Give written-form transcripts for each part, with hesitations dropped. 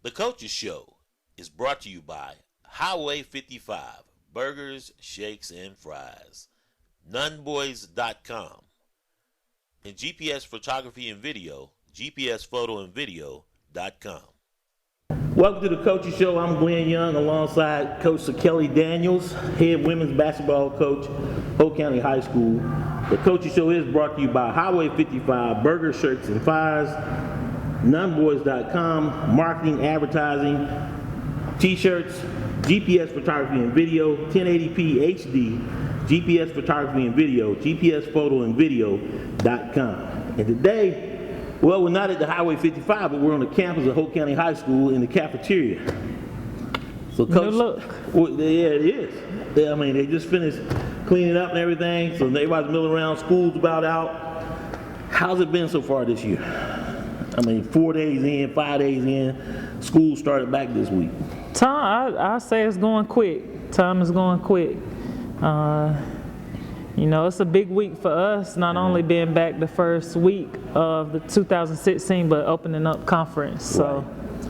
The Coaches Show is brought to you by Highway 55, Burgers, Shakes, and Fries, Nunboys.com, and GPS Photography and Video, GPSPhotoandVideo.com. Welcome to the Coaches Show. I'm Glenn Young alongside Coach Sakellie Daniels, head women's basketball coach, Hope County High School. The Coaches Show is brought to you by Highway 55, Burgers, Shakes, and Fries, Nunboys.com, marketing, advertising, t-shirts, GPS Photography and Video, 1080p HD, GPS Photography and Video, GPSPhotoandVideo.com. And today, well, we're not at the Highway 55, but we're on the campus of Hope County High School in the cafeteria. So, Coach, well, yeah, it is. I mean, they just finished cleaning up and everything, so everybody's milling around. School's about out. How's it been so far this year? I mean, 4 days in, 5 days in, school started back this week. I say it's going quick. Time is going quick. You know, it's a big week for us, not only being back the first week of the 2016, but opening up conference. So, right.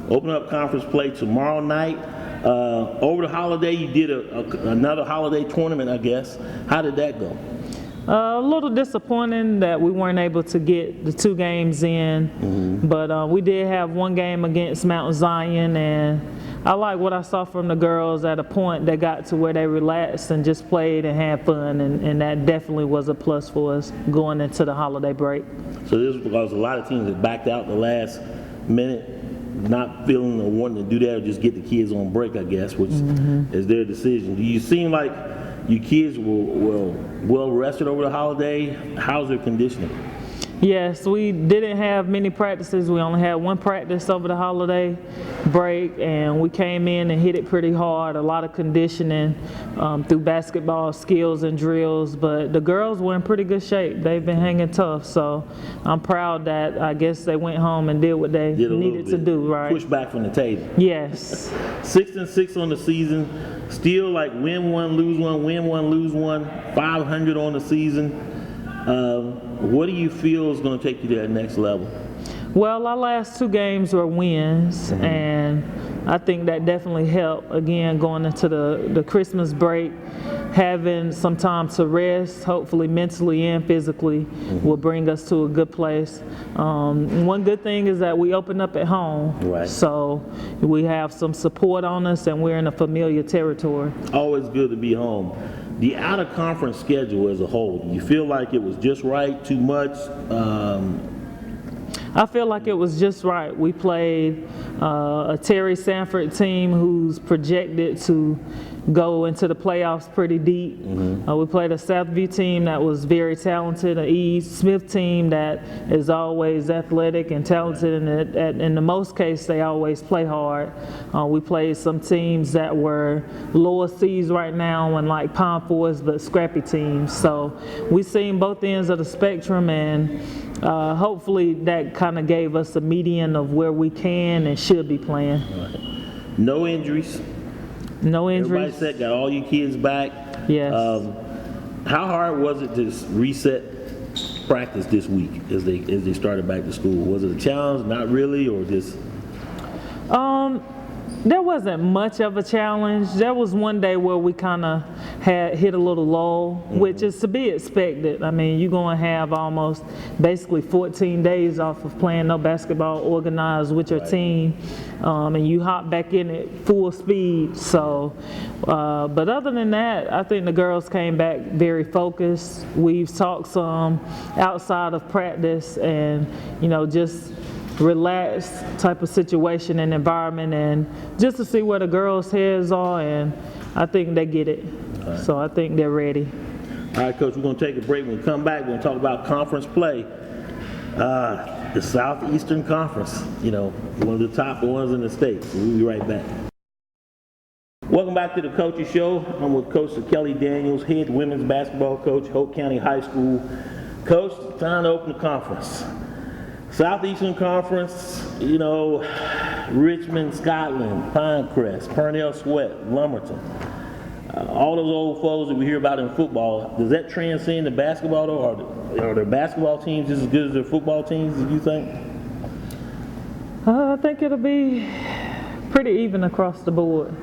Opening up conference play tomorrow night. Over the holiday, you did another holiday tournament, I guess. How did that go? A little disappointing that we weren't able to get the 2 games in, but we did have 1 game against Mount Zion, and I like what I saw from the girls. At a point they got to where they relaxed and just played and had fun, and that definitely was a plus for us going into the holiday break. So this is because a lot of teams have backed out the last minute, not feeling or wanting to do that, or just get the kids on break, I guess, which is their decision. Do you seem like you kids were well rested over the holiday? How's their conditioning? Yes, we didn't have many practices. We only had 1 practice over the holiday break, and we came in and hit it pretty hard. A lot of conditioning through basketball skills and drills, but the girls were in pretty good shape. They've been hanging tough, so I'm proud that I guess they went home and did what they needed to do, right? Push back from the table. Yes. 6-6 on the season, still like win 1, lose 1, win 1, lose 1, 500 on the season. What do you feel is going to take you to that next level? Well, our last 2 games were wins, and I think that definitely helped. Again, going into the Christmas break, having some time to rest, hopefully mentally and physically, will bring us to a good place. One good thing is that we open up at home, right. So we have some support on us, and we're in a familiar territory. Always good to be home. The out-of-conference schedule as a whole, do you feel like it was just right, too much? I feel like it was just right. We played a Terry Sanford team who's projected to go into the playoffs pretty deep. We played a Southview team that was very talented, an E. Smith team that is always athletic and talented, and in the most case, they always play hard. We played some teams that were lower seeds right now and like Palm Forest, but scrappy teams. So we've seen both ends of the spectrum, and hopefully that kind of gave us a median of where we can and should be playing. Right. No injuries. No injuries. Everybody said got all your kids back. Yes. How hard was it to reset practice this week as they started back to school? Was it a challenge? Not really, or just? There wasn't much of a challenge. There was one day where we kind of had hit a little lull, which is to be expected. I mean, you're going to have almost basically 14 days off of playing no basketball organized with your team, and you hop back in at full speed. So, but other than that, I think the girls came back very focused. We've talked some outside of practice, and just relaxed type of situation and environment, and just to see where the girls' heads are, and I think they get it. Right. So I think they're ready. All right, Coach, we're going to take a break. When we come back, we're going to talk about conference play. The Southeastern Conference, one of the top ones in the state. So we'll be right back. Welcome back to the Coaches Show. I'm with Coach Sakellie Daniels, head women's basketball coach, Hope County High School. Coach, time to open the conference. Southeastern Conference, Richmond, Scotland, Pinecrest, Purnell Sweat, Lumberton. All those old foes that we hear about in football, does that transcend to basketball, though? Are their basketball teams just as good as their football teams, do you think? I think it'll be pretty even across the board.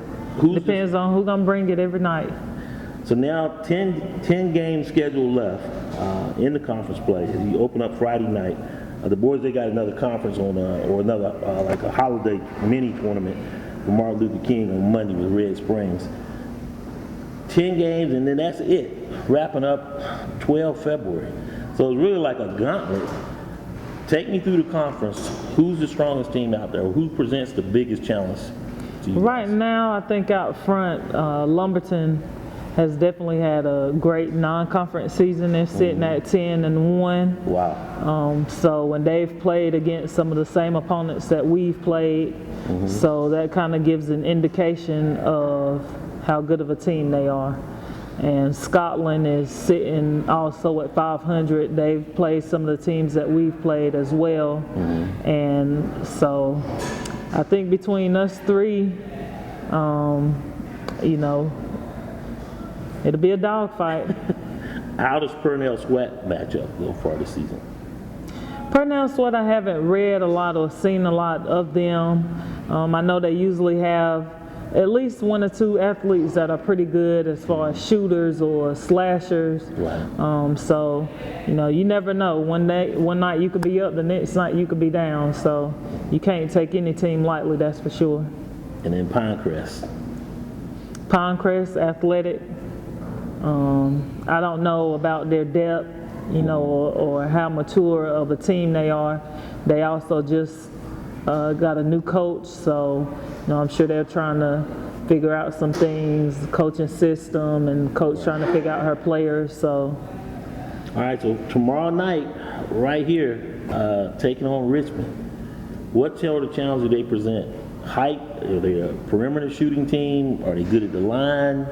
Depends on who's gonna bring it every night. So now 10 games scheduled left in the conference play. You open up Friday night. The boys, they got another conference on, or another like a holiday mini tournament for Martin Luther King on Monday with Red Springs. 10 games, and then that's it. Wrapping up 12 February. So it's really like a gauntlet. Take me through the conference. Who's the strongest team out there? Who presents the biggest challenge to you Right guys? now, I think out front, Lumberton has definitely had a great non-conference season. They're sitting at 10-1. Wow. So when they've played against some of the same opponents that we've played, so that kind of gives an indication of how good of a team they are. And Scotland is sitting also at 500. They've played some of the teams that we've played as well. And so I think between us three, you know, it'll be a dogfight. How does Purnell Sweat match up so far this season? Purnell Sweat, I haven't read a lot or seen a lot of them. I know they usually have at least 1 or 2 athletes that are pretty good as far as shooters or slashers. Right. So, you know, you never know. One night you could be up, the next night you could be down. So you can't take any team lightly, that's for sure. And then Pinecrest. Pinecrest, athletic. I don't know about their depth, you know, or how mature of a team they are. They also just got a new coach, so you know, I'm sure they're trying to figure out some things, coaching system, and coach trying to figure out her players. So, all right. So tomorrow night, right here, taking on Richmond. What sort of challenge do they present? Height? Are they a perimeter shooting team? Are they good at the line?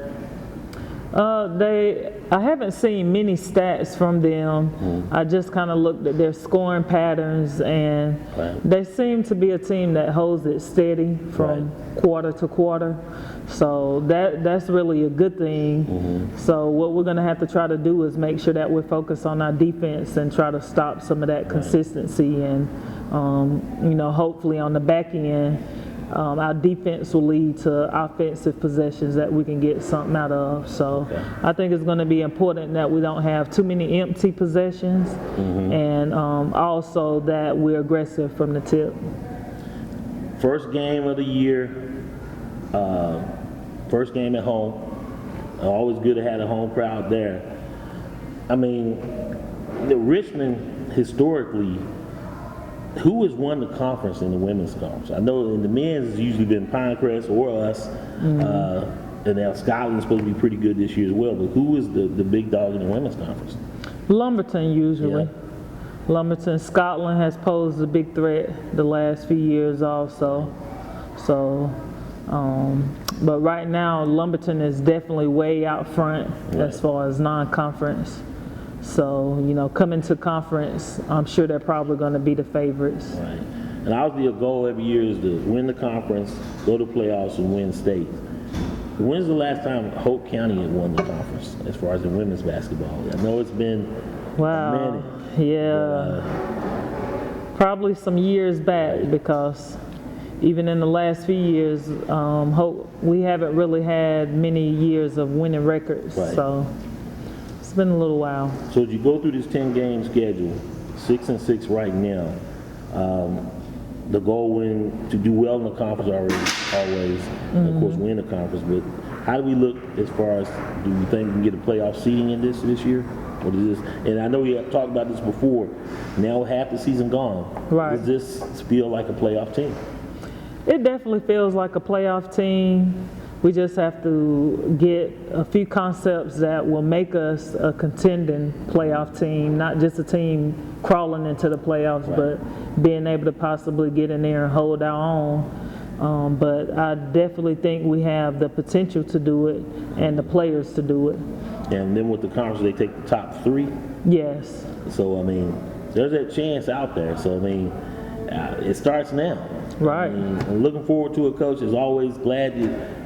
I haven't seen many stats from them. I just kind of looked at their scoring patterns, and they seem to be a team that holds it steady from quarter to quarter. So that's really a good thing. So what we're going to have to try to do is make sure that we're focused on our defense and try to stop some of that consistency, and you know, hopefully on the back end, our defense will lead to offensive possessions that we can get something out of. So I think it's going to be important that we don't have too many empty possessions, and also that we're aggressive from the tip. First game of the year, first game at home. Always good to have a home crowd there. I mean, the Richmond historically, who has won the conference in the women's conference? I know in the men's it's usually been Pinecrest or us, and now Scotland's supposed to be pretty good this year as well. But who is the big dog in the women's conference? Lumberton usually. Yeah. Lumberton. Scotland has posed a big threat the last few years also. So, but right now Lumberton is definitely way out front as far as non-conference. So, you know, coming to conference, I'm sure they're probably going to be the favorites. Right. And obviously a goal every year is to win the conference, go to playoffs, and win state. When's the last time Hope County had won the conference as far as the women's basketball? I know it's been a minute. Yeah. Probably some years back, because even in the last few years, Hope, we haven't really had many years of winning records. So it's been a little while. So as you go through this 10-game schedule, 6-6 right now, the goal to do well in the conference always, and of course win the conference. But how do we look as far as, do we think we can get a playoff seeding in this year? Or does this, and I know we have talked about this before, now half the season gone. Does this feel like a playoff team? It definitely feels like a playoff team. We just have to get a few concepts that will make us a contending playoff team, not just a team crawling into the playoffs, but being able to possibly get in there and hold our own. But I definitely think we have the potential to do it and the players to do it. And then with the conference, they take the top 3? Yes. So, I mean, there's that chance out there. So, I mean, it starts now. Right. I'm looking forward to it, Coach. As always, glad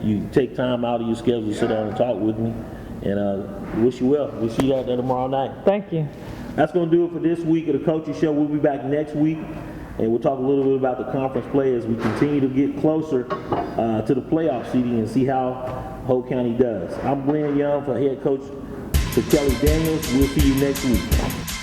you take time out of your schedule to sit down and talk with me. And wish you well. We'll see you out there tomorrow night. Thank you. That's going to do it for this week of the Coaching Show. We'll be back next week. and we'll talk a little bit about the conference play as we continue to get closer to the playoff seeding and see how Hope County does. I'm Glenn Young for head coach Sakellie Daniels. We'll see you next week.